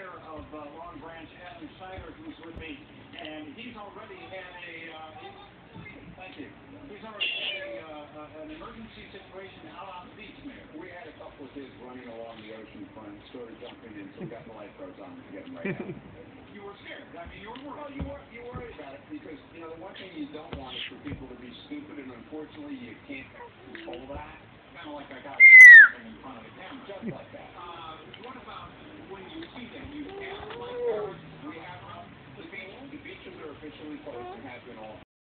mayor of Long Branch, Adam Snyder, who's with me, and he's already had thank you. He's already had an emergency situation out on the beach, Mayor. We had a couple of kids running along the ocean front, started jumping in, so we got the lifeguards on to get them right out. You were scared. I mean, you were worried. Well, you worry about it because, you know, the one thing you don't want is for people to be stupid, and unfortunately you can't control that. Kind of like I got something in front of the camera. Just like that.